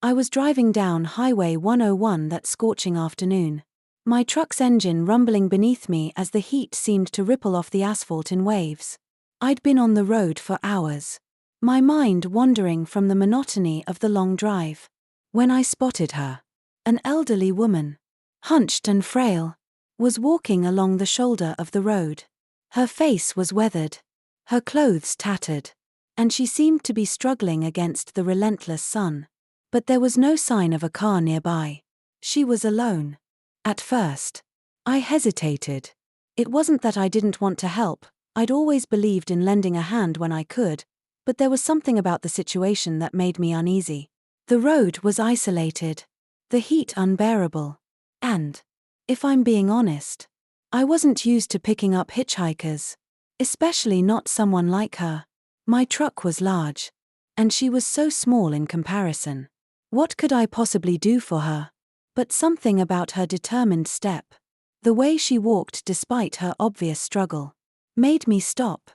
I was driving down Highway 101 that scorching afternoon. My truck's engine rumbling beneath me as the heat seemed to ripple off the asphalt in waves. I'd been on the road for hours, my mind wandering from the monotony of the long drive, when I spotted her. An elderly woman, hunched and frail, was walking along the shoulder of the road. Her face was weathered, her clothes tattered, and she seemed to be struggling against the relentless sun. But there was no sign of a car nearby. She was alone. At first, I hesitated. It wasn't that I didn't want to help, I'd always believed in lending a hand when I could, but there was something about the situation that made me uneasy. The road was isolated, the heat unbearable, and, if I'm being honest, I wasn't used to picking up hitchhikers, especially not someone like her. My truck was large, and she was so small in comparison. What could I possibly do for her? But something about her determined step, the way she walked despite her obvious struggle, made me stop.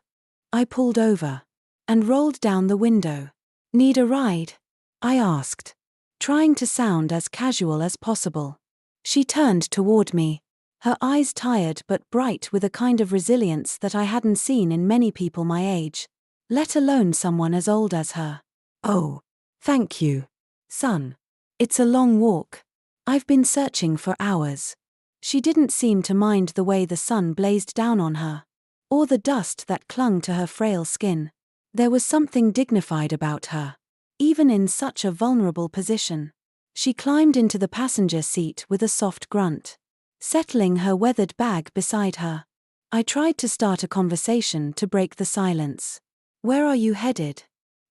I pulled over and rolled down the window. "Need a ride?" I asked, trying to sound as casual as possible. She turned toward me, her eyes tired but bright with a kind of resilience that I hadn't seen in many people my age, let alone someone as old as her. "Oh, thank you, son. It's a long walk. I've been searching for hours." She didn't seem to mind the way the sun blazed down on her, or the dust that clung to her frail skin. There was something dignified about her, even in such a vulnerable position. She climbed into the passenger seat with a soft grunt, settling her weathered bag beside her. I tried to start a conversation to break the silence. "Where are you headed?"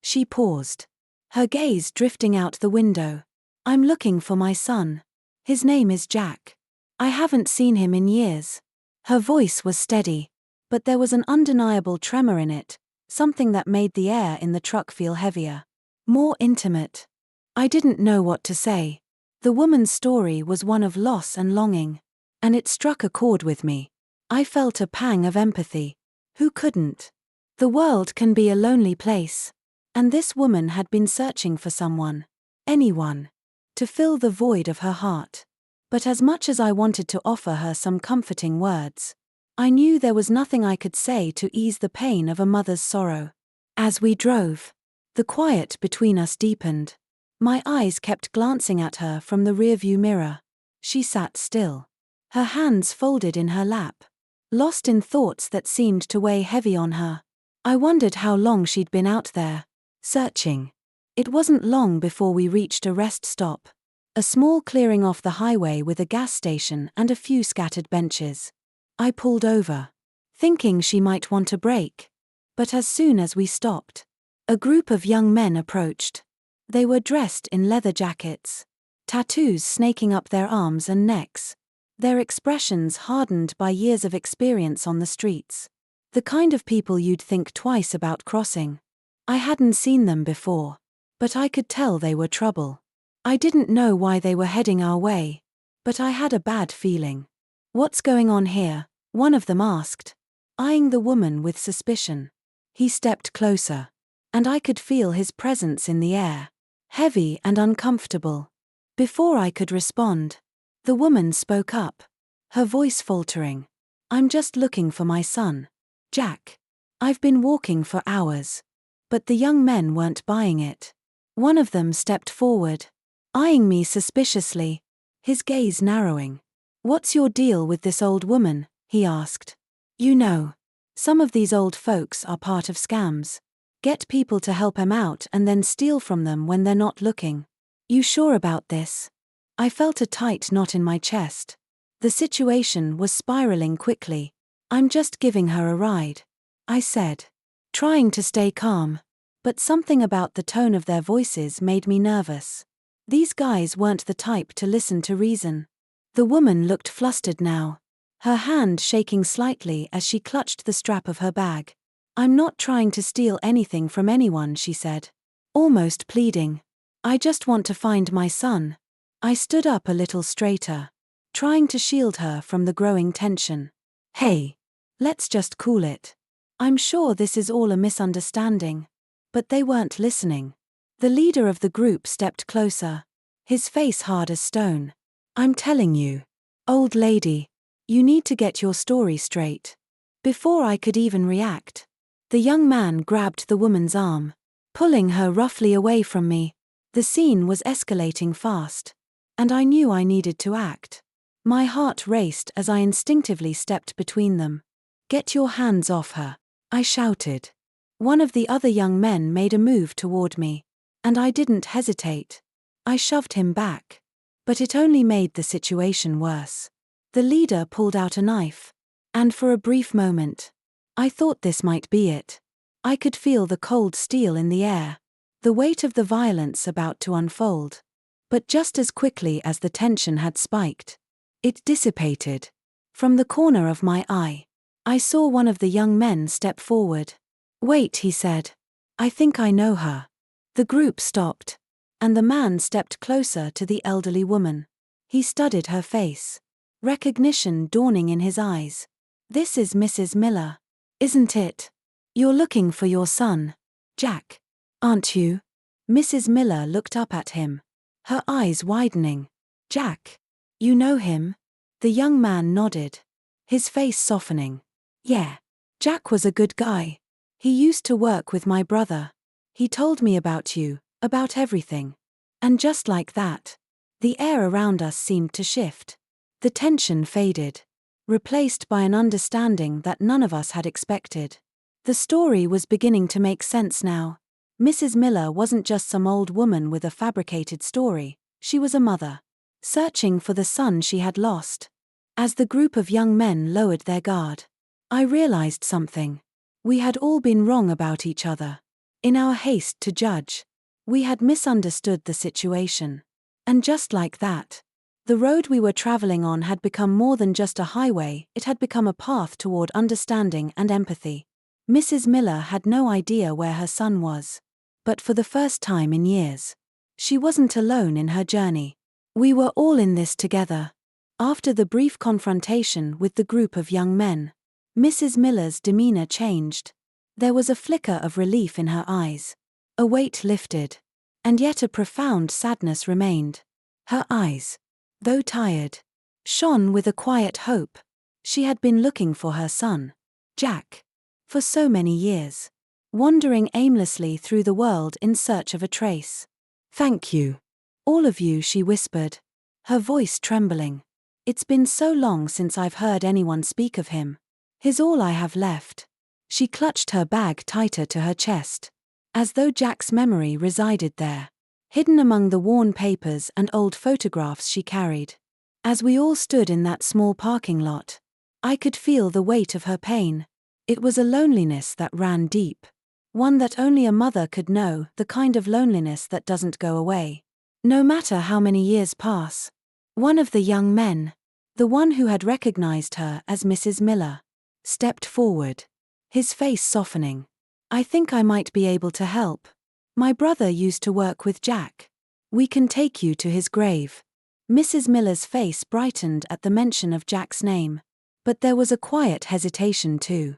She paused, her gaze drifting out the window. "I'm looking for my son. His name is Jack. I haven't seen him in years." Her voice was steady, but there was an undeniable tremor in it, something that made the air in the truck feel heavier, more intimate. I didn't know what to say. The woman's story was one of loss and longing, and it struck a chord with me. I felt a pang of empathy. Who couldn't? The world can be a lonely place, and this woman had been searching for someone, anyone, to fill the void of her heart. But as much as I wanted to offer her some comforting words, I knew there was nothing I could say to ease the pain of a mother's sorrow. As we drove, the quiet between us deepened. My eyes kept glancing at her from the rearview mirror. She sat still, her hands folded in her lap, lost in thoughts that seemed to weigh heavy on her. I wondered how long she'd been out there, searching. It wasn't long before we reached a rest stop, a small clearing off the highway with a gas station and a few scattered benches. I pulled over, thinking she might want a break. But as soon as we stopped, a group of young men approached. They were dressed in leather jackets, tattoos snaking up their arms and necks, their expressions hardened by years of experience on the streets. The kind of people you'd think twice about crossing. I hadn't seen them before, but I could tell they were trouble. I didn't know why they were heading our way, but I had a bad feeling. "What's going on here?" one of them asked, eyeing the woman with suspicion. He stepped closer, and I could feel his presence in the air, heavy and uncomfortable. Before I could respond, the woman spoke up, her voice faltering. "I'm just looking for my son, Jack. I've been walking for hours." But the young men weren't buying it. One of them stepped forward, eyeing me suspiciously, his gaze narrowing. "What's your deal with this old woman?" he asked. "You know, some of these old folks are part of scams. Get people to help them out and then steal from them when they're not looking. You sure about this?" I felt a tight knot in my chest. The situation was spiraling quickly. "I'm just giving her a ride," I said, trying to stay calm, but something about the tone of their voices made me nervous. These guys weren't the type to listen to reason. The woman looked flustered now, her hand shaking slightly as she clutched the strap of her bag. "I'm not trying to steal anything from anyone," she said, almost pleading. "I just want to find my son." I stood up a little straighter, trying to shield her from the growing tension. "Hey, let's just cool it. I'm sure this is all a misunderstanding." But they weren't listening. The leader of the group stepped closer, his face hard as stone. "I'm telling you, old lady, you need to get your story straight." Before I could even react, the young man grabbed the woman's arm, pulling her roughly away from me. The scene was escalating fast, and I knew I needed to act. My heart raced as I instinctively stepped between them. "Get your hands off her," I shouted. One of the other young men made a move toward me, and I didn't hesitate. I shoved him back. But it only made the situation worse. The leader pulled out a knife, and for a brief moment, I thought this might be it. I could feel the cold steel in the air, the weight of the violence about to unfold. But just as quickly as the tension had spiked, it dissipated. From the corner of my eye, I saw one of the young men step forward. "Wait," he said. "I think I know her." The group stopped, and the man stepped closer to the elderly woman. He studied her face, recognition dawning in his eyes. "This is Mrs. Miller, isn't it? You're looking for your son, Jack, aren't you?" Mrs. Miller looked up at him, her eyes widening. "Jack? You know him?" The young man nodded, his face softening. "Yeah. Jack was a good guy. He used to work with my brother. He told me about you, about everything." And just like that, the air around us seemed to shift. The tension faded, replaced by an understanding that none of us had expected. The story was beginning to make sense now. Mrs. Miller wasn't just some old woman with a fabricated story, she was a mother, searching for the son she had lost. As the group of young men lowered their guard, I realized something. We had all been wrong about each other. In our haste to judge, we had misunderstood the situation. And just like that, the road we were traveling on had become more than just a highway, it had become a path toward understanding and empathy. Mrs. Miller had no idea where her son was. But for the first time in years, she wasn't alone in her journey. We were all in this together. After the brief confrontation with the group of young men, Mrs. Miller's demeanor changed. There was a flicker of relief in her eyes. A weight lifted, and yet a profound sadness remained. Her eyes, though tired, shone with a quiet hope. She had been looking for her son, Jack, for so many years, wandering aimlessly through the world in search of a trace. "Thank you, all of you," she whispered, her voice trembling. "It's been so long since I've heard anyone speak of him. He's all I have left." She clutched her bag tighter to her chest, as though Jack's memory resided there, hidden among the worn papers and old photographs she carried. As we all stood in that small parking lot, I could feel the weight of her pain. It was a loneliness that ran deep, one that only a mother could know, the kind of loneliness that doesn't go away, no matter how many years pass. One of the young men, the one who had recognized her as Mrs. Miller, stepped forward, his face softening. "I think I might be able to help. My brother used to work with Jack. We can take you to his grave." Mrs. Miller's face brightened at the mention of Jack's name, but there was a quiet hesitation too.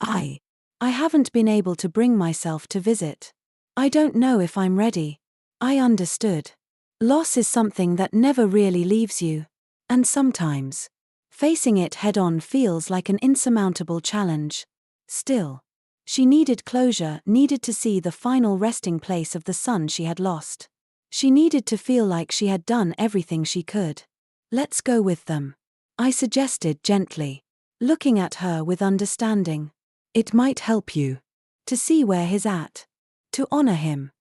I haven't been able to bring myself to visit. I don't know if I'm ready." I understood. Loss is something that never really leaves you, and sometimes, facing it head-on feels like an insurmountable challenge. Still, she needed closure, needed to see the final resting place of the son she had lost. She needed to feel like she had done everything she could. "Let's go with them," I suggested gently, looking at her with understanding. "It might help you to see where he's at, to honor him."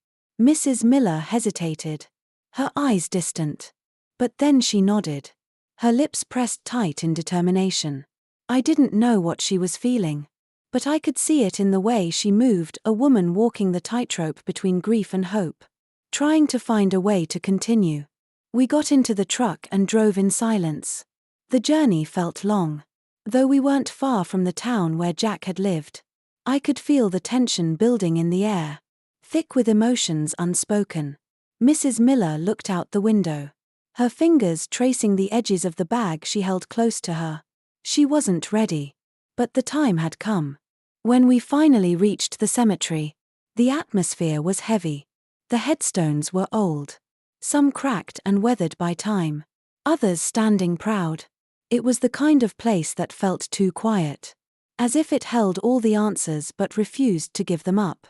Mrs. Miller hesitated, her eyes distant. But then she nodded, her lips pressed tight in determination. I didn't know what she was feeling, but I could see it in the way she moved, a woman walking the tightrope between grief and hope, trying to find a way to continue. We got into the truck and drove in silence. The journey felt long. Though we weren't far from the town where Jack had lived, I could feel the tension building in the air, thick with emotions unspoken. Mrs. Miller looked out the window, her fingers tracing the edges of the bag she held close to her. She wasn't ready, but the time had come. When we finally reached the cemetery, the atmosphere was heavy. The headstones were old. Some cracked and weathered by time. Others standing proud. It was the kind of place that felt too quiet. As if it held all the answers but refused to give them up.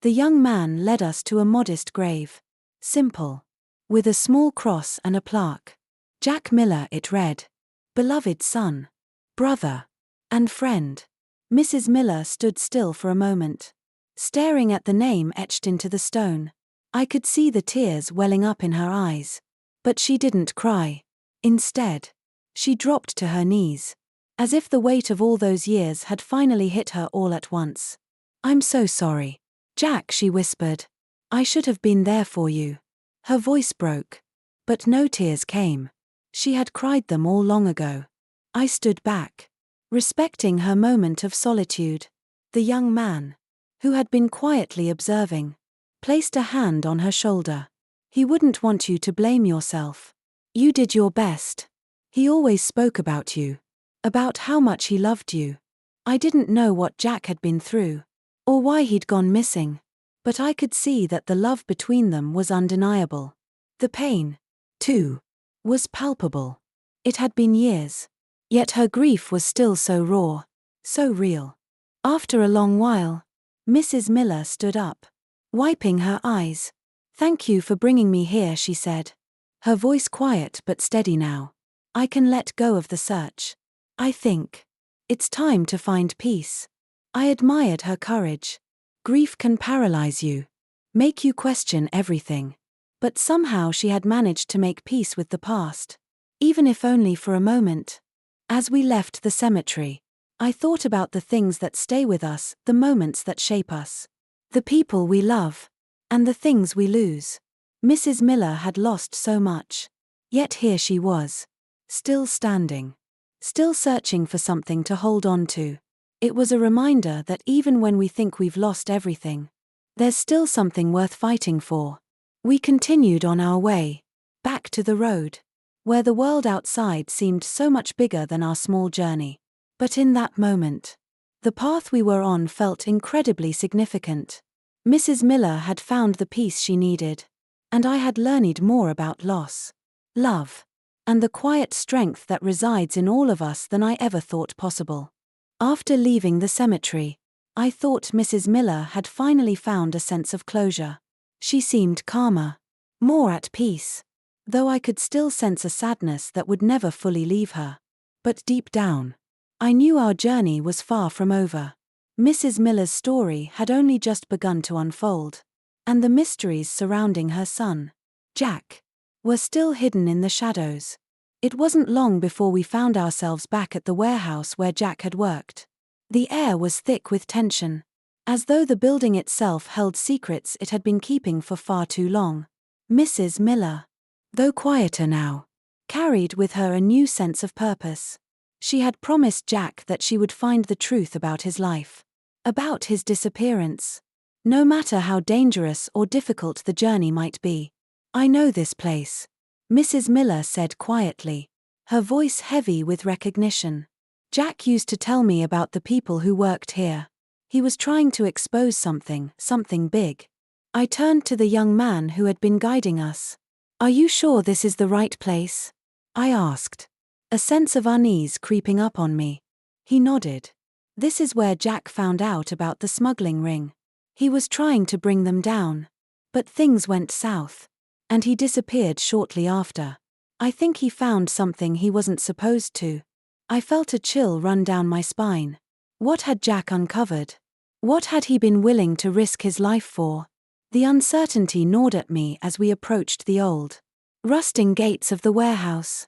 The young man led us to a modest grave. Simple. With a small cross and a plaque. Jack Miller, it read. Beloved son. Brother. And friend. Mrs. Miller stood still for a moment. Staring at the name etched into the stone. I could see the tears welling up in her eyes. But she didn't cry. Instead, she dropped to her knees. As if the weight of all those years had finally hit her all at once. I'm so sorry. Jack, she whispered. I should have been there for you. Her voice broke. But no tears came. She had cried them all long ago. I stood back. Respecting her moment of solitude. The young man, who had been quietly observing, placed a hand on her shoulder. He wouldn't want you to blame yourself. You did your best. He always spoke about you. About how much he loved you. I didn't know what Jack had been through. Or why he'd gone missing. But I could see that the love between them was undeniable. The pain, too, was palpable. It had been years. Yet her grief was still so raw, so real. After a long while, Mrs. Miller stood up, wiping her eyes. Thank you for bringing me here, she said. Her voice quiet but steady now. I can let go of the search. I think it's time to find peace. I admired her courage. Grief can paralyze you, make you question everything. But somehow she had managed to make peace with the past, even if only for a moment. As we left the cemetery, I thought about the things that stay with us, the moments that shape us. The people we love. And the things we lose. Mrs. Miller had lost so much. Yet here she was. Still standing. Still searching for something to hold on to. It was a reminder that even when we think we've lost everything, there's still something worth fighting for. We continued on our way. Back to the road. Where the world outside seemed so much bigger than our small journey. But in that moment, the path we were on felt incredibly significant. Mrs. Miller had found the peace she needed. And I had learned more about loss, love, and the quiet strength that resides in all of us than I ever thought possible. After leaving the cemetery, I thought Mrs. Miller had finally found a sense of closure. She seemed calmer, more at peace. Though I could still sense a sadness that would never fully leave her. But deep down, I knew our journey was far from over. Mrs. Miller's story had only just begun to unfold. And the mysteries surrounding her son, Jack, were still hidden in the shadows. It wasn't long before we found ourselves back at the warehouse where Jack had worked. The air was thick with tension, as though the building itself held secrets it had been keeping for far too long. Mrs. Miller, though quieter now, carried with her a new sense of purpose. She had promised Jack that she would find the truth about his life, about his disappearance. No matter how dangerous or difficult the journey might be. I know this place, Mrs. Miller said quietly, her voice heavy with recognition. Jack used to tell me about the people who worked here. He was trying to expose something big. I turned to the young man who had been guiding us. Are you sure this is the right place? I asked. A sense of unease creeping up on me. He nodded. This is where Jack found out about the smuggling ring. He was trying to bring them down. But things went south. And he disappeared shortly after. I think he found something he wasn't supposed to. I felt a chill run down my spine. What had Jack uncovered? What had he been willing to risk his life for? The uncertainty gnawed at me as we approached the old, rusting gates of the warehouse.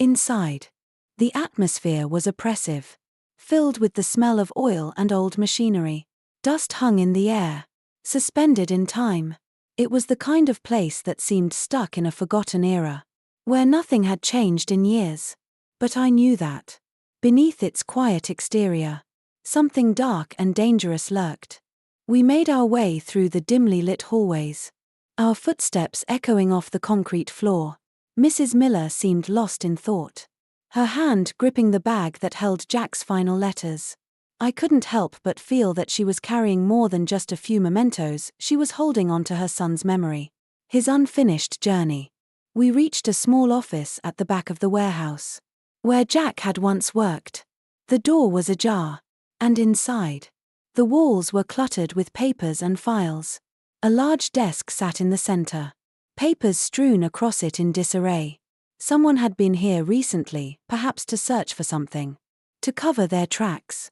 Inside, the atmosphere was oppressive, filled with the smell of oil and old machinery. Dust hung in the air, suspended in time. It was the kind of place that seemed stuck in a forgotten era, where nothing had changed in years. But I knew that, beneath its quiet exterior, something dark and dangerous lurked. We made our way through the dimly lit hallways, our footsteps echoing off the concrete floor. Mrs. Miller seemed lost in thought, her hand gripping the bag that held Jack's final letters. I couldn't help but feel that she was carrying more than just a few mementos. She was holding on to her son's memory, his unfinished journey. We reached a small office at the back of the warehouse, where Jack had once worked. The door was ajar, and inside, the walls were cluttered with papers and files. A large desk sat in the center, papers strewn across it in disarray. Someone had been here recently, perhaps to search for something, to cover their tracks.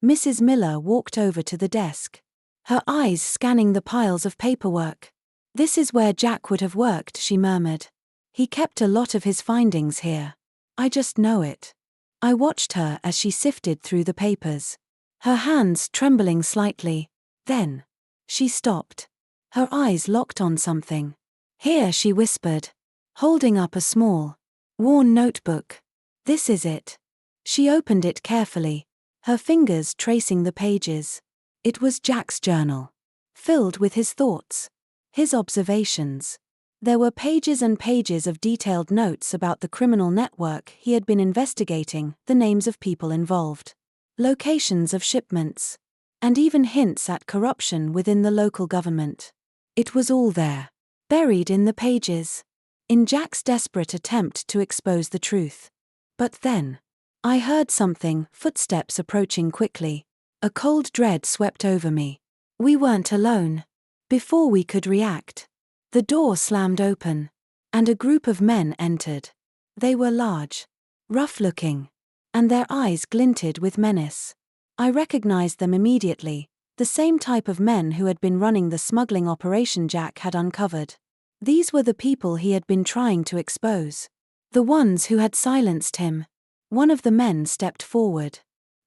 Mrs. Miller walked over to the desk, her eyes scanning the piles of paperwork. "This is where Jack would have worked," she murmured. "He kept a lot of his findings here. I just know it." I watched her as she sifted through the papers, her hands trembling slightly. Then, she stopped. Her eyes locked on something. "Here," she whispered, holding up a small, worn notebook. "This is it." She opened it carefully, her fingers tracing the pages. It was Jack's journal, filled with his thoughts, his observations. There were pages and pages of detailed notes about the criminal network he had been investigating, the names of people involved, locations of shipments, and even hints at corruption within the local government. It was all there, buried in the pages, in Jack's desperate attempt to expose the truth. But then, I heard something, footsteps approaching quickly. A cold dread swept over me. We weren't alone. Before we could react, the door slammed open, and a group of men entered. They were large, rough-looking, and their eyes glinted with menace. I recognized them immediately, the same type of men who had been running the smuggling operation Jack had uncovered. These were the people he had been trying to expose, the ones who had silenced him. One of the men stepped forward,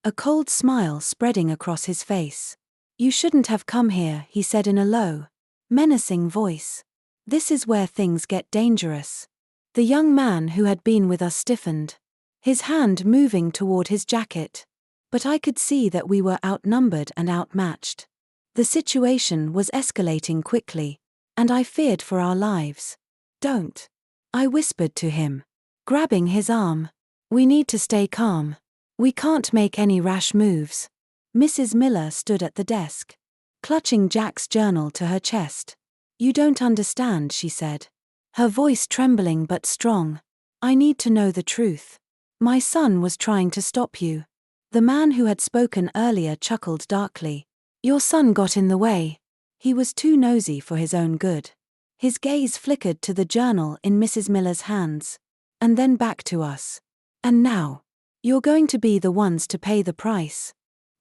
a cold smile spreading across his face. "You shouldn't have come here," he said in a low, menacing voice. "This is where things get dangerous." The young man who had been with us stiffened, his hand moving toward his jacket. But I could see that we were outnumbered and outmatched. The situation was escalating quickly, and I feared for our lives. "Don't," I whispered to him, grabbing his arm. "We need to stay calm. We can't make any rash moves." Mrs. Miller stood at the desk, clutching Jack's journal to her chest. "You don't understand," she said, her voice trembling but strong. "I need to know the truth. My son was trying to stop you." The man who had spoken earlier chuckled darkly. "Your son got in the way. He was too nosy for his own good." His gaze flickered to the journal in Mrs. Miller's hands, and then back to us. "And now, you're going to be the ones to pay the price."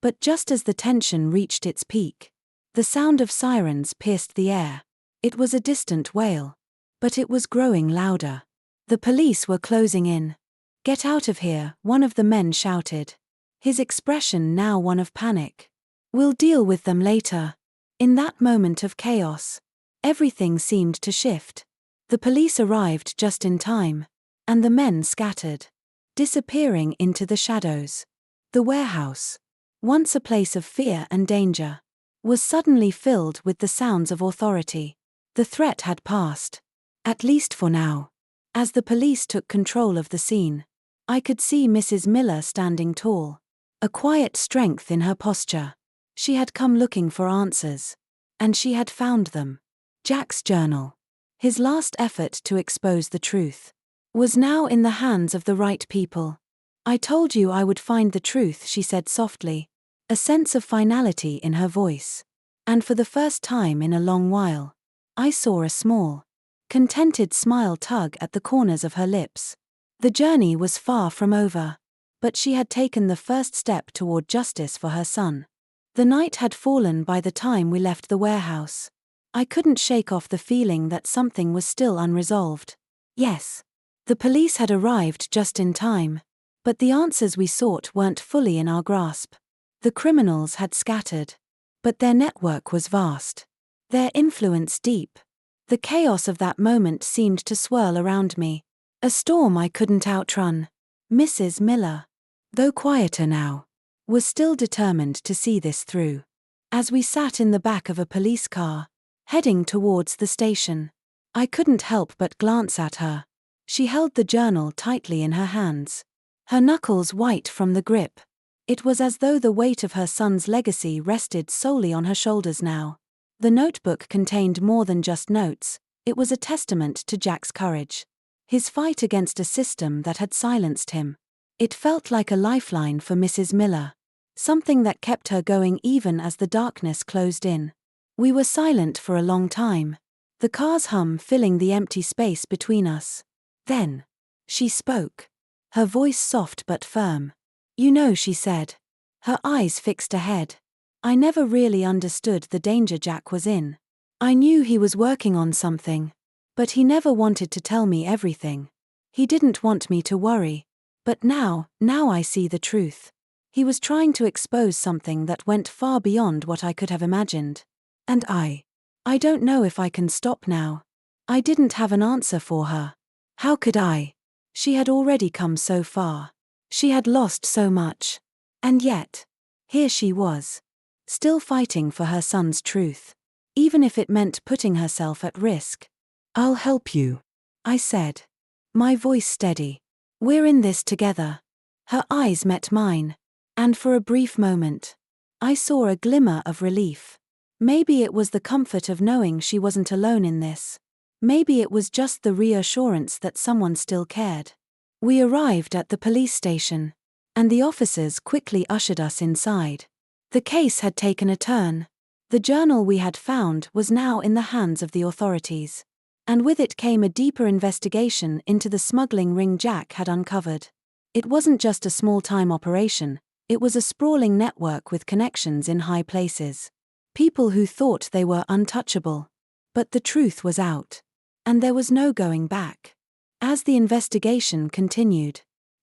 But just as the tension reached its peak, the sound of sirens pierced the air. It was a distant wail, but it was growing louder. The police were closing in. "Get out of here," one of the men shouted, his expression now one of panic. "We'll deal with them later." In that moment of chaos, everything seemed to shift. The police arrived just in time, and the men scattered, disappearing into the shadows. The warehouse, once a place of fear and danger, was suddenly filled with the sounds of authority. The threat had passed, at least for now. As the police took control of the scene, I could see Mrs. Miller standing tall, a quiet strength in her posture. She had come looking for answers, and she had found them. Jack's journal, his last effort to expose the truth, was now in the hands of the right people. "I told you I would find the truth," she said softly, a sense of finality in her voice. And for the first time in a long while, I saw a small, contented smile tug at the corners of her lips. The journey was far from over, but she had taken the first step toward justice for her son. The night had fallen by the time we left the warehouse. I couldn't shake off the feeling that something was still unresolved. Yes, the police had arrived just in time, but the answers we sought weren't fully in our grasp. The criminals had scattered, but their network was vast, their influence deep. The chaos of that moment seemed to swirl around me, a storm I couldn't outrun. Mrs. Miller, though quieter now, was still determined to see this through. As we sat in the back of a police car, heading towards the station, I couldn't help but glance at her. She held the journal tightly in her hands, her knuckles white from the grip. It was as though the weight of her son's legacy rested solely on her shoulders now. The notebook contained more than just notes, it was a testament to Jack's courage. His fight against a system that had silenced him. It felt like a lifeline for Mrs. Miller. Something that kept her going even as the darkness closed in. We were silent for a long time. The car's hum filling the empty space between us. Then, she spoke. Her voice soft but firm. "You know," she said. Her eyes fixed ahead. "I never really understood the danger Jack was in. I knew he was working on something. But he never wanted to tell me everything. He didn't want me to worry. But now I see the truth. He was trying to expose something that went far beyond what I could have imagined. And I don't know if I can stop now." I didn't have an answer for her. How could I? She had already come so far. She had lost so much. And yet, here she was. Still fighting for her son's truth. Even if it meant putting herself at risk. "I'll help you," I said. My voice steady. "We're in this together." Her eyes met mine. And for a brief moment, I saw a glimmer of relief. Maybe it was the comfort of knowing she wasn't alone in this. Maybe it was just the reassurance that someone still cared. We arrived at the police station, and the officers quickly ushered us inside. The case had taken a turn. The journal we had found was now in the hands of the authorities. And with it came a deeper investigation into the smuggling ring Jack had uncovered. It wasn't just a small-time operation, it was a sprawling network with connections in high places. People who thought they were untouchable. But the truth was out. And there was no going back. As the investigation continued,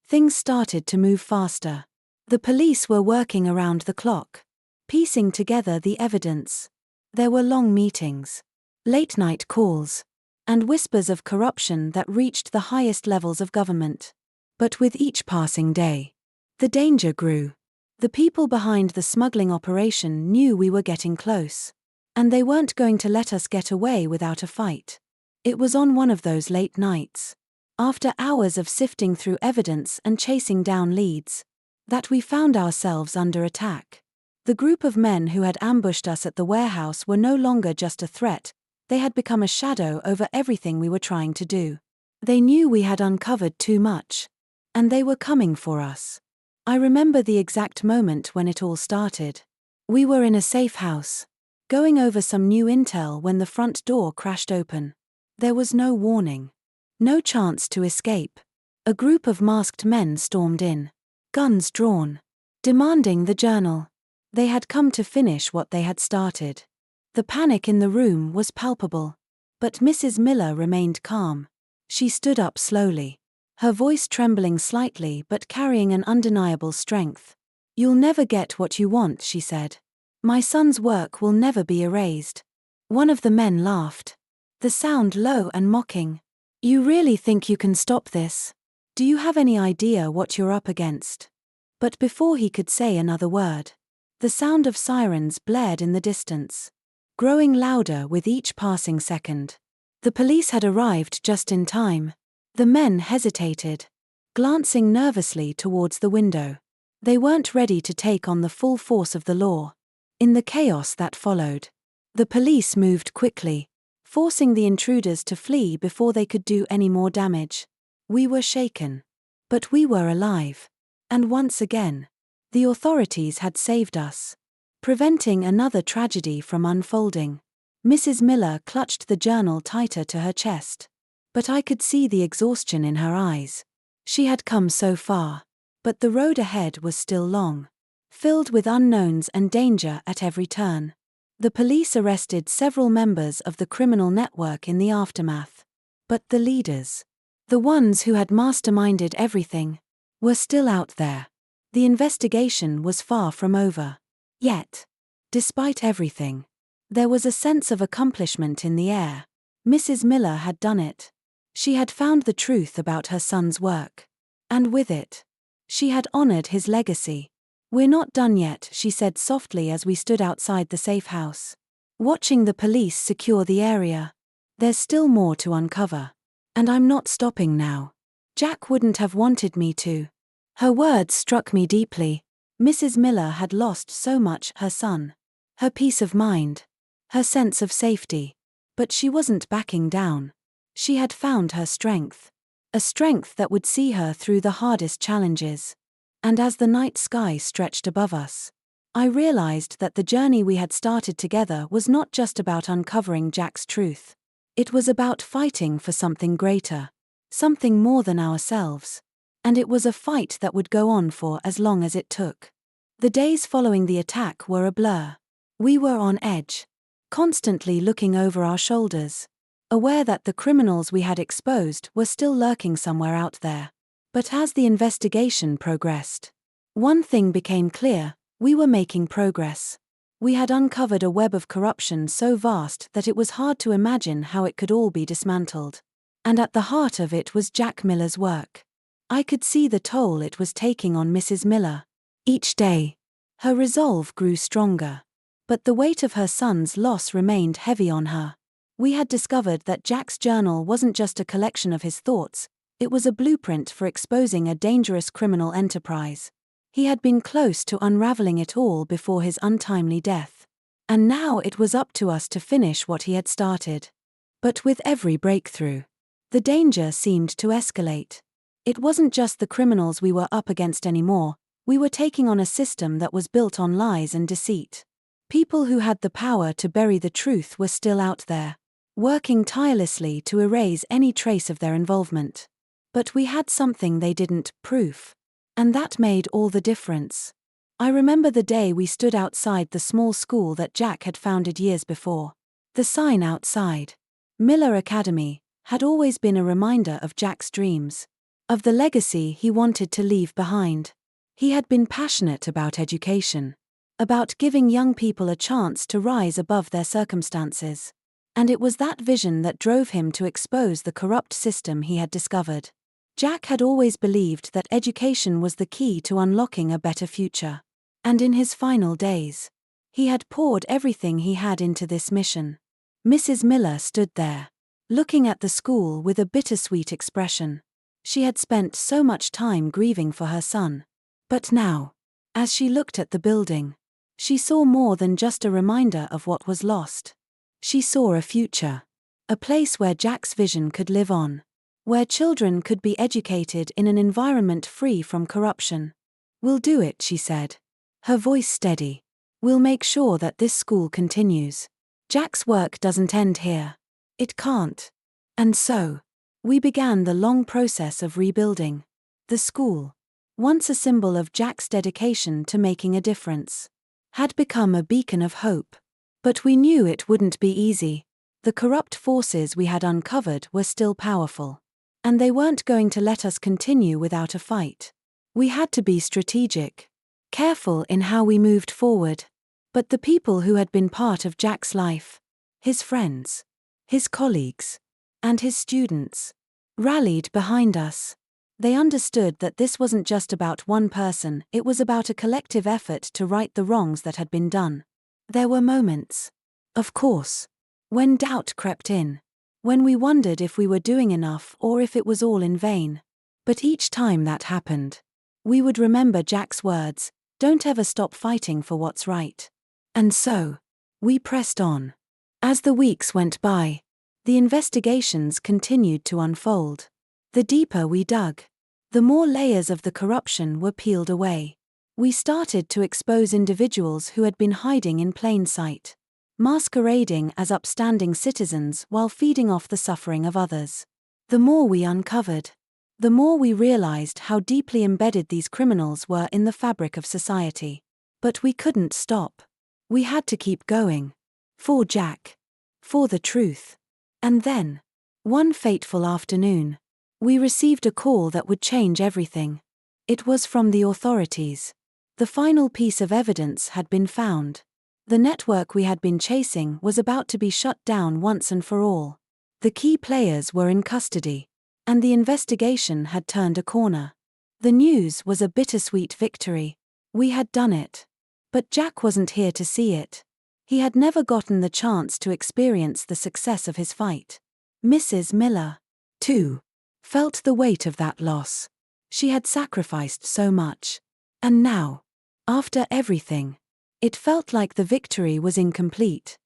things started to move faster. The police were working around the clock, piecing together the evidence. There were long meetings, late-night calls, and whispers of corruption that reached the highest levels of government. But with each passing day, the danger grew. The people behind the smuggling operation knew we were getting close. And they weren't going to let us get away without a fight. It was on one of those late nights, after hours of sifting through evidence and chasing down leads, that we found ourselves under attack. The group of men who had ambushed us at the warehouse were no longer just a threat, they had become a shadow over everything we were trying to do. They knew we had uncovered too much. And they were coming for us. I remember the exact moment when it all started. We were in a safe house, going over some new intel when the front door crashed open. There was no warning. No chance to escape. A group of masked men stormed in, guns drawn, demanding the journal. They had come to finish what they had started. The panic in the room was palpable. But Mrs. Miller remained calm. She stood up slowly, her voice trembling slightly but carrying an undeniable strength. "You'll never get what you want," she said. "My son's work will never be erased." One of the men laughed, the sound low and mocking. "You really think you can stop this? Do you have any idea what you're up against?" But before he could say another word, the sound of sirens blared in the distance, growing louder with each passing second. The police had arrived just in time. The men hesitated, glancing nervously towards the window. They weren't ready to take on the full force of the law. In the chaos that followed, the police moved quickly, forcing the intruders to flee before they could do any more damage. We were shaken. But we were alive. And once again, the authorities had saved us, preventing another tragedy from unfolding. Mrs. Miller clutched the journal tighter to her chest. But I could see the exhaustion in her eyes. She had come so far. But the road ahead was still long, filled with unknowns and danger at every turn. The police arrested several members of the criminal network in the aftermath. But the leaders, the ones who had masterminded everything, were still out there. The investigation was far from over. Yet, despite everything, there was a sense of accomplishment in the air. Mrs. Miller had done it. She had found the truth about her son's work. And with it, she had honored his legacy. "We're not done yet," she said softly as we stood outside the safe house, watching the police secure the area. "There's still more to uncover. And I'm not stopping now. Jack wouldn't have wanted me to." Her words struck me deeply. Mrs. Miller had lost so much: her son, her peace of mind, her sense of safety. But she wasn't backing down. She had found her strength. A strength that would see her through the hardest challenges. And as the night sky stretched above us, I realized that the journey we had started together was not just about uncovering Jack's truth. It was about fighting for something greater, something more than ourselves. And it was a fight that would go on for as long as it took. The days following the attack were a blur. We were on edge, constantly looking over our shoulders, aware that the criminals we had exposed were still lurking somewhere out there. But as the investigation progressed, one thing became clear: we were making progress. We had uncovered a web of corruption so vast that it was hard to imagine how it could all be dismantled. And at the heart of it was Jack Miller's work. I could see the toll it was taking on Mrs. Miller. Each day, her resolve grew stronger. But the weight of her son's loss remained heavy on her. We had discovered that Jack's journal wasn't just a collection of his thoughts, it was a blueprint for exposing a dangerous criminal enterprise. He had been close to unraveling it all before his untimely death. And now it was up to us to finish what he had started. But with every breakthrough, the danger seemed to escalate. It wasn't just the criminals we were up against anymore, we were taking on a system that was built on lies and deceit. People who had the power to bury the truth were still out there, working tirelessly to erase any trace of their involvement. But we had something they didn't: proof. And that made all the difference. I remember the day we stood outside the small school that Jack had founded years before. The sign outside, Miller Academy, had always been a reminder of Jack's dreams, of the legacy he wanted to leave behind. He had been passionate about education, about giving young people a chance to rise above their circumstances. And it was that vision that drove him to expose the corrupt system he had discovered. Jack had always believed that education was the key to unlocking a better future. And in his final days, he had poured everything he had into this mission. Mrs. Miller stood there, looking at the school with a bittersweet expression. She had spent so much time grieving for her son. But now, as she looked at the building, she saw more than just a reminder of what was lost. She saw a future, a place where Jack's vision could live on, where children could be educated in an environment free from corruption. "We'll do it," she said, her voice steady. "We'll make sure that this school continues. Jack's work doesn't end here. It can't." And so, we began the long process of rebuilding. The school, once a symbol of Jack's dedication to making a difference, had become a beacon of hope. But we knew it wouldn't be easy. The corrupt forces we had uncovered were still powerful. And they weren't going to let us continue without a fight. We had to be strategic, careful in how we moved forward. But the people who had been part of Jack's life, his friends, his colleagues, and his students, rallied behind us. They understood that this wasn't just about one person, it was about a collective effort to right the wrongs that had been done. There were moments, of course, when doubt crept in, when we wondered if we were doing enough or if it was all in vain. But each time that happened, we would remember Jack's words: "Don't ever stop fighting for what's right." And so, we pressed on. As the weeks went by, the investigations continued to unfold. The deeper we dug, the more layers of the corruption were peeled away. We started to expose individuals who had been hiding in plain sight, masquerading as upstanding citizens while feeding off the suffering of others. The more we uncovered, the more we realized how deeply embedded these criminals were in the fabric of society. But we couldn't stop. We had to keep going. For Jack. For the truth. And then, one fateful afternoon, we received a call that would change everything. It was from the authorities. The final piece of evidence had been found. The network we had been chasing was about to be shut down once and for all. The key players were in custody, and the investigation had turned a corner. The news was a bittersweet victory. We had done it. But Jack wasn't here to see it. He had never gotten the chance to experience the success of his fight. Mrs. Miller, too, felt the weight of that loss. She had sacrificed so much. And now, After everything, it felt like the victory was incomplete.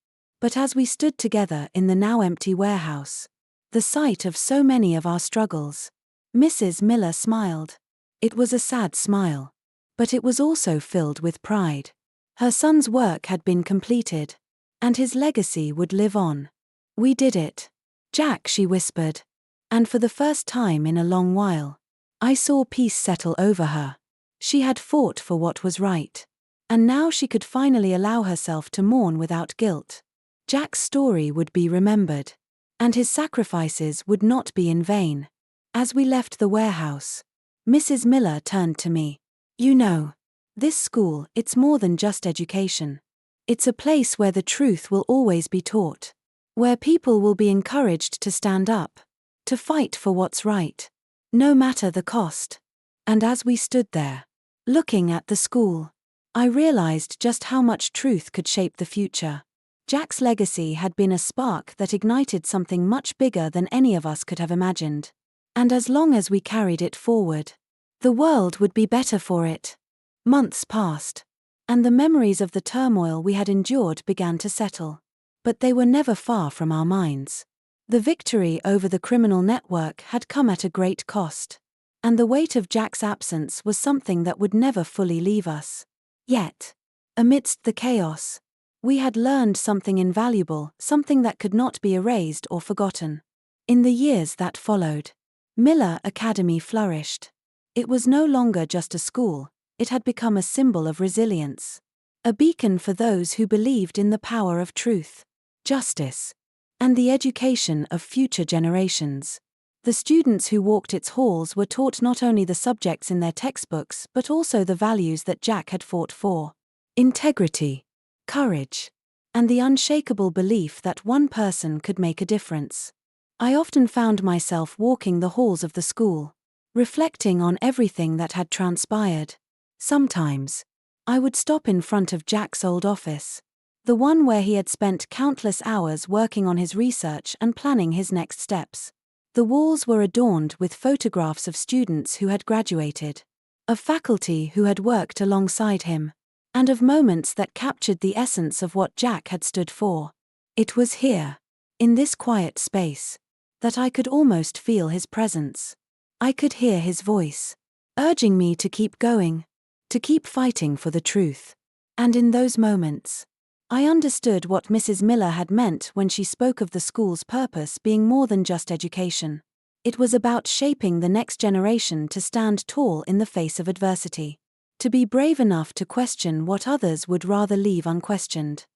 But as we stood together in the now empty warehouse, the sight of so many of our struggles, Mrs. Miller smiled. It was a sad smile, but it was also filled with pride. Her son's work had been completed, and his legacy would live on. "We did it, Jack," she whispered. And for the first time in a long while, I saw peace settle over her. She had fought for what was right, and now she could finally allow herself to mourn without guilt. Jack's story would be remembered, and his sacrifices would not be in vain. As we left the warehouse, Mrs. Miller turned to me. "You know, this school, it's more than just education. It's a place where the truth will always be taught, where people will be encouraged to stand up, to fight for what's right, no matter the cost." And as we stood there, looking at the school, I realized just how much truth could shape the future. Jack's legacy had been a spark that ignited something much bigger than any of us could have imagined. And as long as we carried it forward, the world would be better for it. Months passed, and the memories of the turmoil we had endured began to settle. But they were never far from our minds. The victory over the criminal network had come at a great cost, and the weight of Jack's absence was something that would never fully leave us. Yet, amidst the chaos, we had learned something invaluable, something that could not be erased or forgotten. In the years that followed, Miller Academy flourished. It was no longer just a school, it had become a symbol of resilience, a beacon for those who believed in the power of truth, justice, and the education of future generations. The students who walked its halls were taught not only the subjects in their textbooks but also the values that Jack had fought for: integrity, courage, and the unshakable belief that one person could make a difference. I often found myself walking the halls of the school, reflecting on everything that had transpired. Sometimes, I would stop in front of Jack's old office, the one where he had spent countless hours working on his research and planning his next steps. The walls were adorned with photographs of students who had graduated, of faculty who had worked alongside him, and of moments that captured the essence of what Jack had stood for. It was here, in this quiet space, that I could almost feel his presence. I could hear his voice, urging me to keep going, to keep fighting for the truth. And in those moments, I understood what Mrs. Miller had meant when she spoke of the school's purpose being more than just education. It was about shaping the next generation to stand tall in the face of adversity, to be brave enough to question what others would rather leave unquestioned.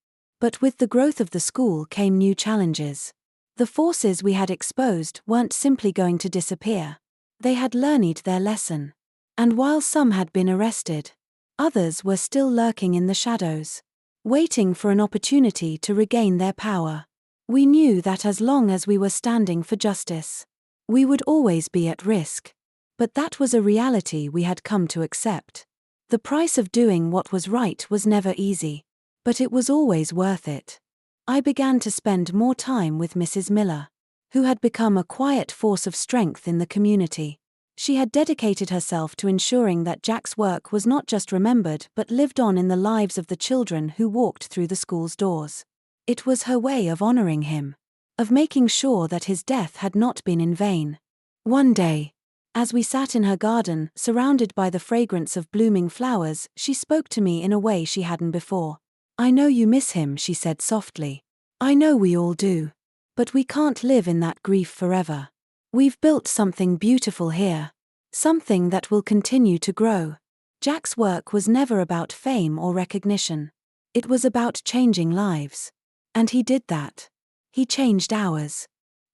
But with the growth of the school came new challenges. The forces we had exposed weren't simply going to disappear. They had learned their lesson. And while some had been arrested, others were still lurking in the shadows, waiting for an opportunity to regain their power. We knew that as long as we were standing for justice, we would always be at risk. But that was a reality we had come to accept. The price of doing what was right was never easy, but it was always worth it. I began to spend more time with Mrs. Miller, who had become a quiet force of strength in the community. She had dedicated herself to ensuring that Jack's work was not just remembered but lived on in the lives of the children who walked through the school's doors. It was her way of honoring him, of making sure that his death had not been in vain. One day, as we sat in her garden, surrounded by the fragrance of blooming flowers, she spoke to me in a way she hadn't before. "I know you miss him," she said softly. "I know we all do. But we can't live in that grief forever. We've built something beautiful here. Something that will continue to grow." Jack's work was never about fame or recognition. It was about changing lives. And he did that. He changed ours.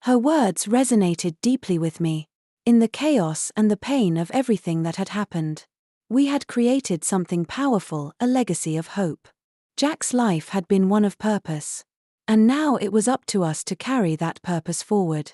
Her words resonated deeply with me. In the chaos and the pain of everything that had happened, we had created something powerful, a legacy of hope. Jack's life had been one of purpose, and now it was up to us to carry that purpose forward.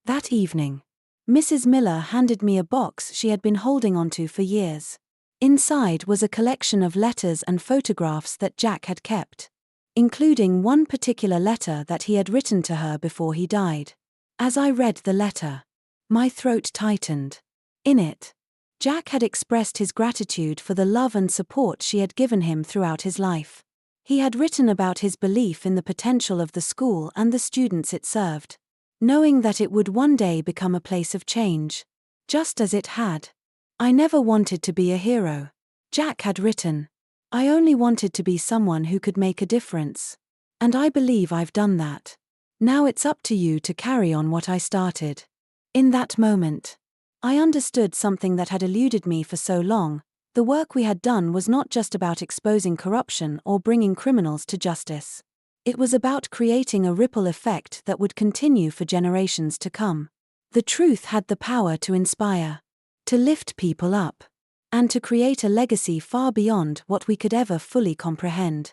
That evening, Mrs. Miller handed me a box she had been holding onto for years. Inside was a collection of letters and photographs that Jack had kept, including one particular letter that he had written to her before he died. As I read the letter, my throat tightened. In it, Jack had expressed his gratitude for the love and support she had given him throughout his life. He had written about his belief in the potential of the school and the students it served, knowing that it would one day become a place of change, just as it had. "I never wanted to be a hero," Jack had written. "I only wanted to be someone who could make a difference. And I believe I've done that. Now it's up to you to carry on what I started." In that moment, I understood something that had eluded me for so long. The work we had done was not just about exposing corruption or bringing criminals to justice. It was about creating a ripple effect that would continue for generations to come. The truth had the power to inspire, to lift people up, and to create a legacy far beyond what we could ever fully comprehend.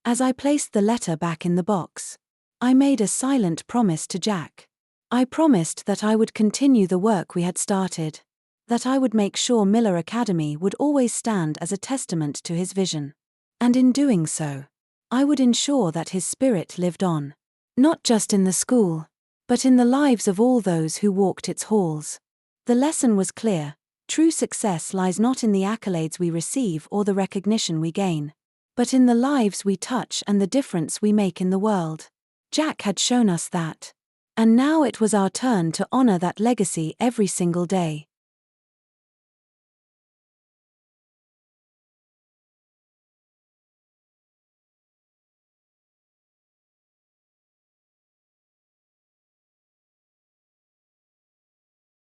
As I placed the letter back in the box, I made a silent promise to Jack. I promised that I would continue the work we had started, that I would make sure Miller Academy would always stand as a testament to his vision. And in doing so, I would ensure that his spirit lived on, not just in the school, but in the lives of all those who walked its halls. The lesson was clear: true success lies not in the accolades we receive or the recognition we gain, but in the lives we touch and the difference we make in the world. Jack had shown us that. And now it was our turn to honor that legacy every single day.